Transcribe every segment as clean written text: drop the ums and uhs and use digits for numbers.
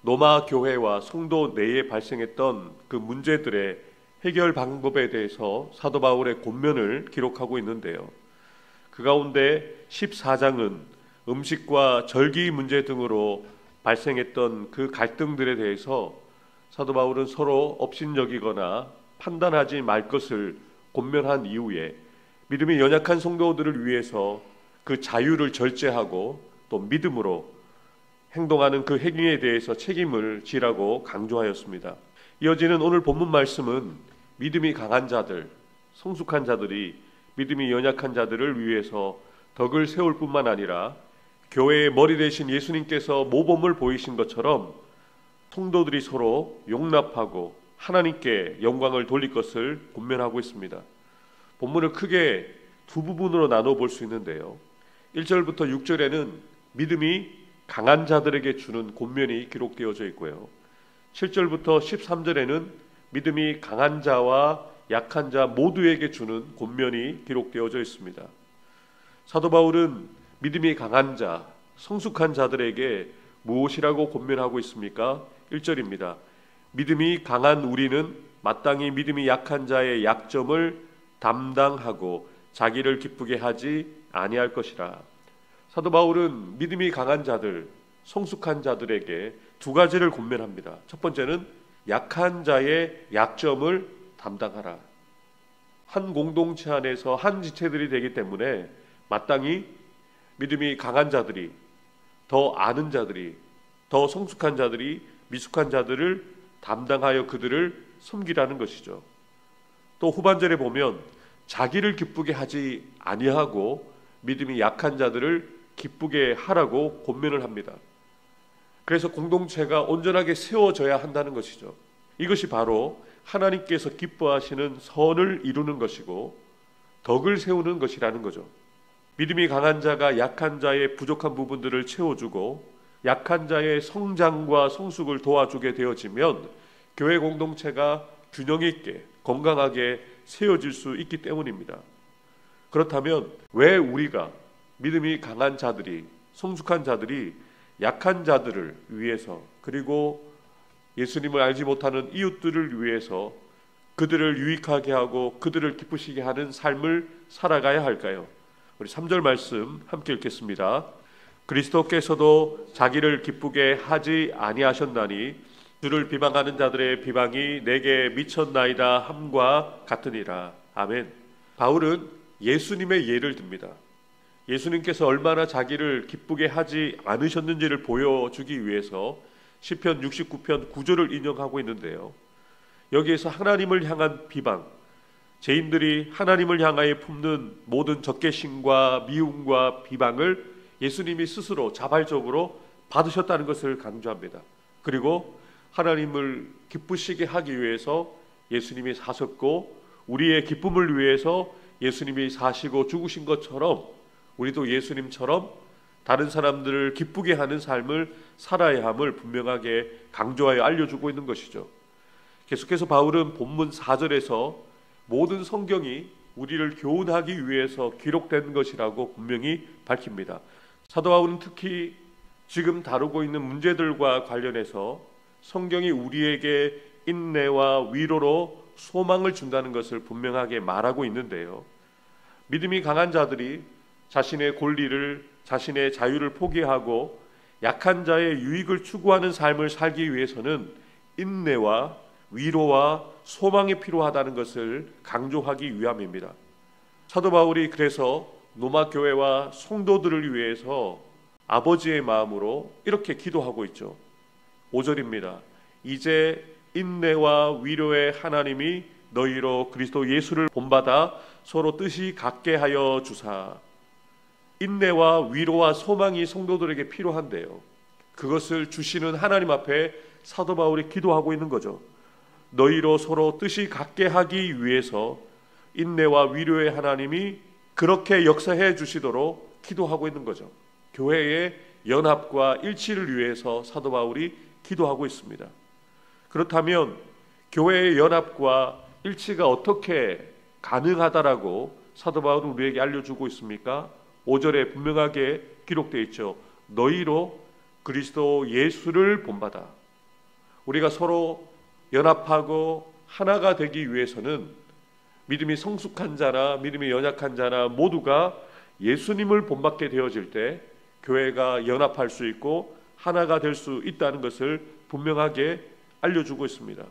로마 교회와 성도 내에 발생했던 그 문제들의 해결 방법에 대해서 사도 바울의 권면을 기록하고 있는데요. 그 가운데 14장은 음식과 절기 문제 등으로 발생했던 그 갈등들에 대해서 사도 바울은 서로 업신여기거나 판단하지 말 것을 권면한 이후에 믿음이 연약한 성도들을 위해서 그 자유를 절제하고 또 믿음으로 행동하는 그 행위에 대해서 책임을 지라고 강조하였습니다. 이어지는 오늘 본문 말씀은 믿음이 강한 자들, 성숙한 자들이 믿음이 연약한 자들을 위해서 덕을 세울 뿐만 아니라 교회의 머리 되신 예수님께서 모범을 보이신 것처럼 성도들이 서로 용납하고 하나님께 영광을 돌릴 것을 권면하고 있습니다. 본문을 크게 두 부분으로 나눠 볼 수 있는데요. 1절부터 6절에는 믿음이 강한 자들에게 주는 권면이 기록되어져 있고요. 7절부터 13절에는 믿음이 강한 자와 약한 자 모두에게 주는 권면이 기록되어져 있습니다. 사도 바울은 믿음이 강한 자, 성숙한 자들에게 무엇이라고 권면하고 있습니까? 1절입니다. 믿음이 강한 우리는 마땅히 믿음이 약한 자의 약점을 담당하고 자기를 기쁘게 하지 아니할 것이라. 사도 바울은 믿음이 강한 자들, 성숙한 자들에게 두 가지를 권면합니다. 첫 번째는 약한 자의 약점을 담당하라. 한 공동체 안에서 한 지체들이 되기 때문에 마땅히 믿음이 강한 자들이, 더 아는 자들이, 더 성숙한 자들이 미숙한 자들을 담당하여 그들을 섬기라는 것이죠. 또 후반절에 보면 자기를 기쁘게 하지 아니하고 믿음이 약한 자들을 기쁘게 하라고 권면을 합니다. 그래서 공동체가 온전하게 세워져야 한다는 것이죠. 이것이 바로 하나님께서 기뻐하시는 선을 이루는 것이고 덕을 세우는 것이라는 거죠. 믿음이 강한 자가 약한 자의 부족한 부분들을 채워주고 약한 자의 성장과 성숙을 도와주게 되어지면 교회 공동체가 균형 있게 건강하게 세워질 수 있기 때문입니다. 그렇다면 왜 우리가 믿음이 강한 자들이, 성숙한 자들이 약한 자들을 위해서, 그리고 예수님을 알지 못하는 이웃들을 위해서 그들을 유익하게 하고 그들을 기쁘시게 하는 삶을 살아가야 할까요? 우리 3절 말씀 함께 읽겠습니다. 그리스도께서도 자기를 기쁘게 하지 아니하셨나니 주를 비방하는 자들의 비방이 내게 미쳤나이다 함과 같으니라. 아멘. 바울은 예수님의 예를 듭니다. 예수님께서 얼마나 자기를 기쁘게 하지 않으셨는지를 보여주기 위해서 시편 69편 9절을 인용하고 있는데요. 여기에서 하나님을 향한 비방, 죄인들이 하나님을 향하여 품는 모든 적개심과 미움과 비방을 예수님이 스스로 자발적으로 받으셨다는 것을 강조합니다. 그리고 하나님을 기쁘시게 하기 위해서 예수님이 사셨고 우리의 기쁨을 위해서 예수님이 사시고 죽으신 것처럼 우리도 예수님처럼 다른 사람들을 기쁘게 하는 삶을 살아야 함을 분명하게 강조하여 알려주고 있는 것이죠. 계속해서 바울은 본문 4절에서 모든 성경이 우리를 교훈하기 위해서 기록된 것이라고 분명히 밝힙니다. 사도 바울은 특히 지금 다루고 있는 문제들과 관련해서 성경이 우리에게 인내와 위로로 소망을 준다는 것을 분명하게 말하고 있는데요. 믿음이 강한 자들이 자신의 권리를, 자신의 자유를 포기하고 약한 자의 유익을 추구하는 삶을 살기 위해서는 인내와 위로와 소망이 필요하다는 것을 강조하기 위함입니다. 사도 바울이 그래서 로마 교회와 성도들을 위해서 아버지의 마음으로 이렇게 기도하고 있죠. 5절입니다. 이제 인내와 위로의 하나님이 너희로 그리스도 예수를 본받아 서로 뜻이 같게 하여 주사. 인내와 위로와 소망이 성도들에게 필요한데요. 그것을 주시는 하나님 앞에 사도 바울이 기도하고 있는 거죠. 너희로 서로 뜻이 같게 하기 위해서 인내와 위로의 하나님이 그렇게 역사해 주시도록 기도하고 있는 거죠. 교회의 연합과 일치를 위해서 사도 바울이 기도하고 있습니다. 그렇다면 교회의 연합과 일치가 어떻게 가능하다라고 사도 바울은 우리에게 알려주고 있습니까? 5절에 분명하게 기록되어 있죠. 너희로 그리스도 예수를 본받아. 우리가 서로 연합하고 하나가 되기 위해서는 믿음이 성숙한 자나 믿음이 연약한 자나 모두가 예수님을 본받게 되어질 때 교회가 연합할 수 있고 하나가 될 수 있다는 것을 분명하게 알려주고 있습니다.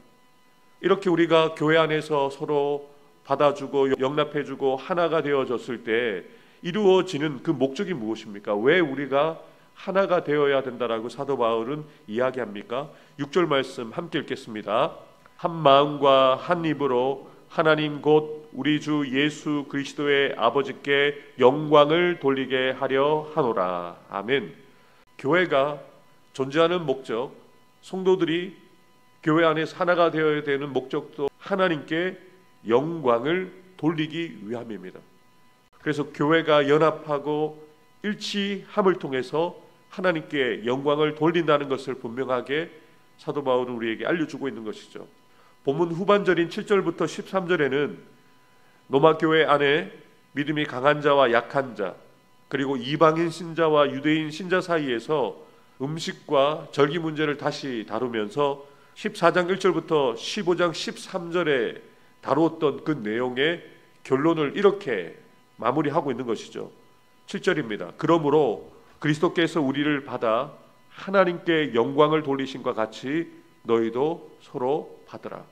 이렇게 우리가 교회 안에서 서로 받아주고 용납해주고 하나가 되어졌을 때 이루어지는 그 목적이 무엇입니까? 왜 우리가 하나가 되어야 된다라고 사도 바울은 이야기합니까? 6절 말씀 함께 읽겠습니다. 한 마음과 한 입으로 하나님 곧 우리 주 예수 그리스도의 아버지께 영광을 돌리게 하려 하노라. 아멘. 교회가 존재하는 목적, 성도들이 교회 안에서 하나가 되어야 되는 목적도 하나님께 영광을 돌리기 위함입니다. 그래서 교회가 연합하고 일치함을 통해서 하나님께 영광을 돌린다는 것을 분명하게 사도 바울은 우리에게 알려주고 있는 것이죠. 본문 후반절인 7절부터 13절에는 로마 교회 안에 믿음이 강한 자와 약한 자, 그리고 이방인 신자와 유대인 신자 사이에서 음식과 절기 문제를 다시 다루면서 14장 1절부터 15장 13절에 다루었던 그 내용의 결론을 이렇게 마무리하고 있는 것이죠. 7절입니다. 그러므로 그리스도께서 우리를 받아 하나님께 영광을 돌리신과 같이 너희도 서로 받으라.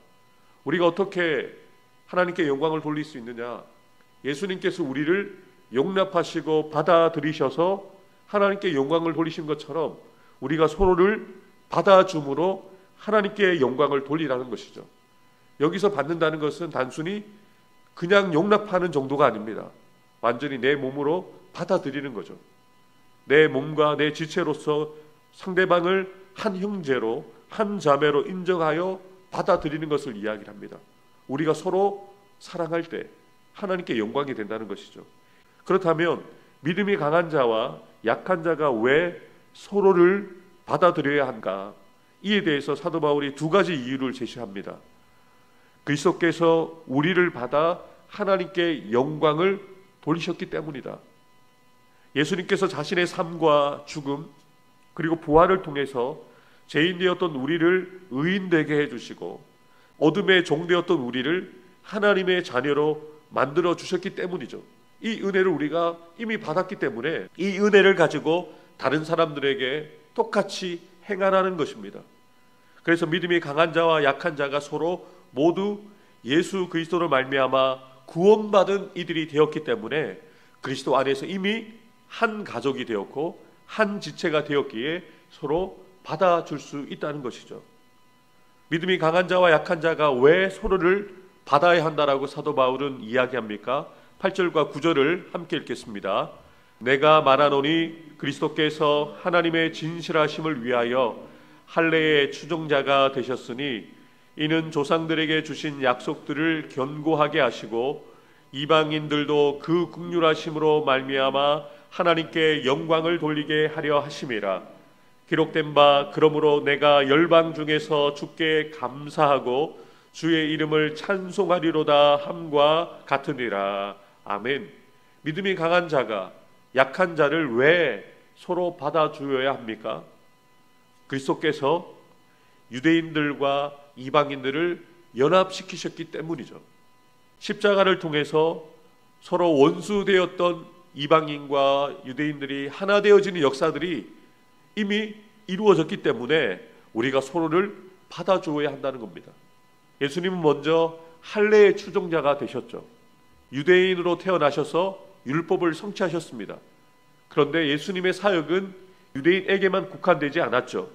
우리가 어떻게 하나님께 영광을 돌릴 수 있느냐? 예수님께서 우리를 용납하시고 받아들이셔서 하나님께 영광을 돌리신 것처럼 우리가 서로를 받아줌으로 하나님께 영광을 돌리라는 것이죠. 여기서 받는다는 것은 단순히 그냥 용납하는 정도가 아닙니다. 완전히 내 몸으로 받아들이는 거죠. 내 몸과 내 지체로서 상대방을 한 형제로, 한 자매로 인정하여 받아들이는 것을 이야기를 합니다. 우리가 서로 사랑할 때 하나님께 영광이 된다는 것이죠. 그렇다면 믿음이 강한 자와 약한 자가 왜 서로를 받아들여야 한가? 이에 대해서 사도 바울이 두 가지 이유를 제시합니다. 그리스도께서 우리를 받아 하나님께 영광을 돌리셨기 때문이다. 예수님께서 자신의 삶과 죽음 그리고 부활을 통해서 죄인 되었던 우리를 의인 되게 해주시고 어둠의 종 되었던 우리를 하나님의 자녀로 만들어 주셨기 때문이죠. 이 은혜를 우리가 이미 받았기 때문에 이 은혜를 가지고 다른 사람들에게 똑같이 행하라는 것입니다. 그래서 믿음이 강한 자와 약한 자가 서로 모두 예수 그리스도로 말미암아 구원받은 이들이 되었기 때문에 그리스도 안에서 이미 한 가족이 되었고 한 지체가 되었기에 서로 받아줄 수 있다는 것이죠. 믿음이 강한 자와 약한 자가 왜 서로를 받아야 한다라고 사도 바울은 이야기합니까? 8절과 9절을 함께 읽겠습니다. 내가 말하노니 그리스도께서 하나님의 진실하심을 위하여 할례의 추종자가 되셨으니 이는 조상들에게 주신 약속들을 견고하게 하시고 이방인들도 그 긍휼하심으로 말미암아 하나님께 영광을 돌리게 하려 하심이라. 기록된 바 그러므로 내가 열방 중에서 주께 감사하고 주의 이름을 찬송하리로다 함과 같으니라. 아멘. 믿음이 강한 자가 약한 자를 왜 서로 받아주어야 합니까? 그리스도께서 유대인들과 이방인들을 연합시키셨기 때문이죠. 십자가를 통해서 서로 원수되었던 이방인과 유대인들이 하나 되어지는 역사들이 이미 이루어졌기 때문에 우리가 서로를 받아주어야 한다는 겁니다. 예수님은 먼저 할례의 추종자가 되셨죠. 유대인으로 태어나셔서 율법을 성취하셨습니다. 그런데 예수님의 사역은 유대인에게만 국한되지 않았죠.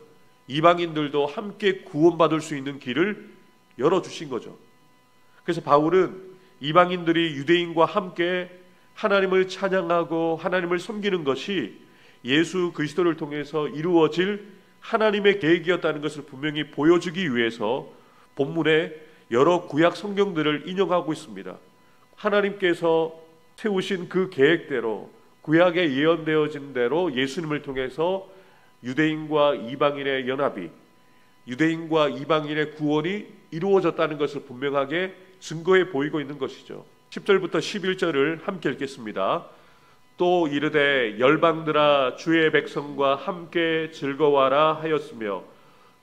이방인들도 함께 구원받을 수 있는 길을 열어주신 거죠. 그래서 바울은 이방인들이 유대인과 함께 하나님을 찬양하고 하나님을 섬기는 것이 예수 그리스도를 통해서 이루어질 하나님의 계획이었다는 것을 분명히 보여주기 위해서 본문에 여러 구약 성경들을 인용하고 있습니다. 하나님께서 세우신 그 계획대로 구약에 예언되어진 대로 예수님을 통해서 유대인과 이방인의 연합이, 유대인과 이방인의 구원이 이루어졌다는 것을 분명하게 증거해 보이고 있는 것이죠. 10절부터 11절을 함께 읽겠습니다. 또 이르되 열방들아 주의 백성과 함께 즐거워하라 하였으며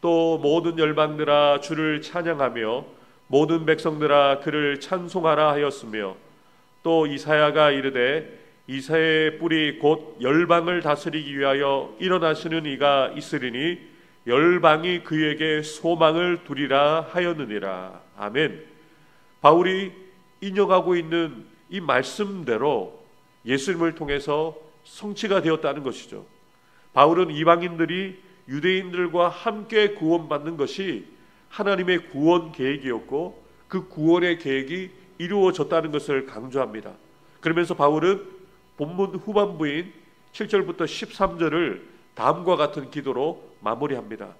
또 모든 열방들아 주를 찬양하며 모든 백성들아 그를 찬송하라 하였으며, 또 이사야가 이르되 이새의 뿔이 곧 열방을 다스리기 위하여 일어나시는 이가 있으리니 열방이 그에게 소망을 두리라 하였느니라. 아멘. 바울이 인용하고 있는 이 말씀대로 예수님을 통해서 성취가 되었다는 것이죠. 바울은 이방인들이 유대인들과 함께 구원받는 것이 하나님의 구원 계획이었고 그 구원의 계획이 이루어졌다는 것을 강조합니다. 그러면서 바울은 본문 후반부인 7절부터 13절을 다음과 같은 기도로 마무리합니다.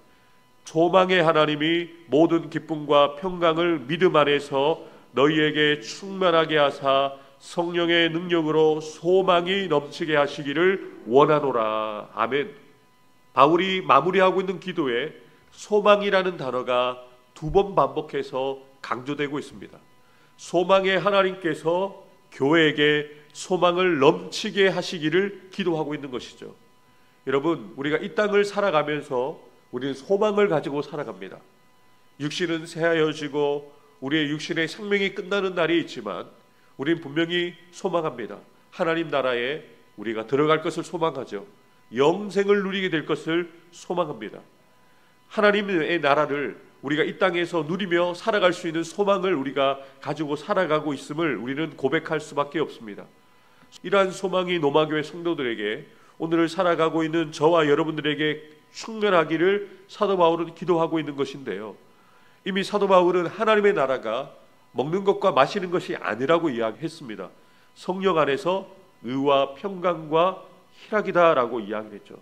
소망의 하나님이 모든 기쁨과 평강을 믿음 안에서 너희에게 충만하게 하사 성령의 능력으로 소망이 넘치게 하시기를 원하노라. 아멘. 바울이 마무리하고 있는 기도에 소망이라는 단어가 2번 반복해서 강조되고 있습니다. 소망의 하나님께서 교회에게 소망을 넘치게 하시기를 기도하고 있는 것이죠. 여러분, 우리가 이 땅을 살아가면서 우리는 소망을 가지고 살아갑니다. 육신은 새하여지고 우리의 육신의 생명이 끝나는 날이 있지만 우리는 분명히 소망합니다. 하나님 나라에 우리가 들어갈 것을 소망하죠. 영생을 누리게 될 것을 소망합니다. 하나님의 나라를 우리가 이 땅에서 누리며 살아갈 수 있는 소망을 우리가 가지고 살아가고 있음을 우리는 고백할 수밖에 없습니다. 이러한 소망이 노마교회 성도들에게, 오늘을 살아가고 있는 저와 여러분들에게 충만하기를 사도 바울은 기도하고 있는 것인데요, 이미 사도 바울은 하나님의 나라가 먹는 것과 마시는 것이 아니라고 이야기했습니다. 성령 안에서 의와 평강과 희락이다라고 이야기했죠.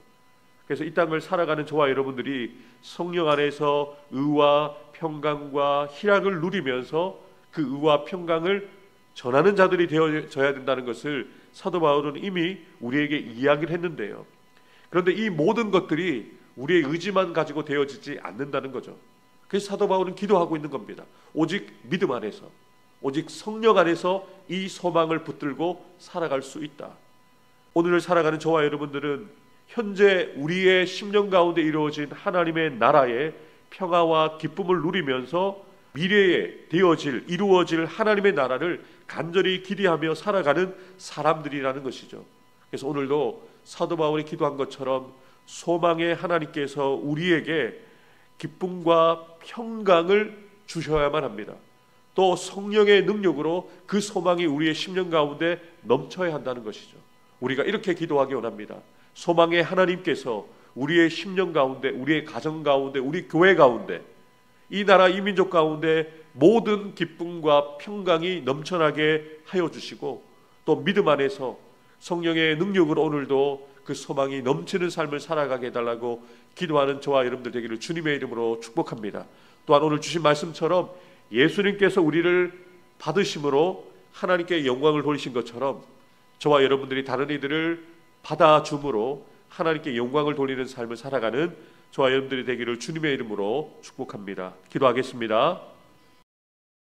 그래서 이 땅을 살아가는 저와 여러분들이 성령 안에서 의와 평강과 희락을 누리면서 그 의와 평강을 전하는 자들이 되어져야 된다는 것을 사도 바울은 이미 우리에게 이야기를 했는데요, 그런데 이 모든 것들이 우리의 의지만 가지고 되어지지 않는다는 거죠. 그래서 사도 바울은 기도하고 있는 겁니다. 오직 믿음 안에서, 오직 성령 안에서 이 소망을 붙들고 살아갈 수 있다. 오늘을 살아가는 저와 여러분들은 현재 우리의 심령 가운데 이루어진 하나님의 나라의 평화와 기쁨을 누리면서 미래에 이루어질 하나님의 나라를 간절히 기대하며 살아가는 사람들이라는 것이죠. 그래서 오늘도 사도 바울이 기도한 것처럼 소망의 하나님께서 우리에게 기쁨과 평강을 주셔야만 합니다. 또 성령의 능력으로 그 소망이 우리의 심령 가운데 넘쳐야 한다는 것이죠. 우리가 이렇게 기도하기 원합니다. 소망의 하나님께서 우리의 심령 가운데, 우리의 가정 가운데, 우리 교회 가운데, 이 나라 이 민족 가운데 모든 기쁨과 평강이 넘쳐나게 하여 주시고, 또 믿음 안에서 성령의 능력으로 오늘도 그 소망이 넘치는 삶을 살아가게 해달라고 기도하는 저와 여러분들 되기를 주님의 이름으로 축복합니다. 또한 오늘 주신 말씀처럼 예수님께서 우리를 받으심으로 하나님께 영광을 돌리신 것처럼 저와 여러분들이 다른 이들을 받아줌으로 하나님께 영광을 돌리는 삶을 살아가는 저와 여러분들이 되기를 주님의 이름으로 축복합니다. 기도하겠습니다.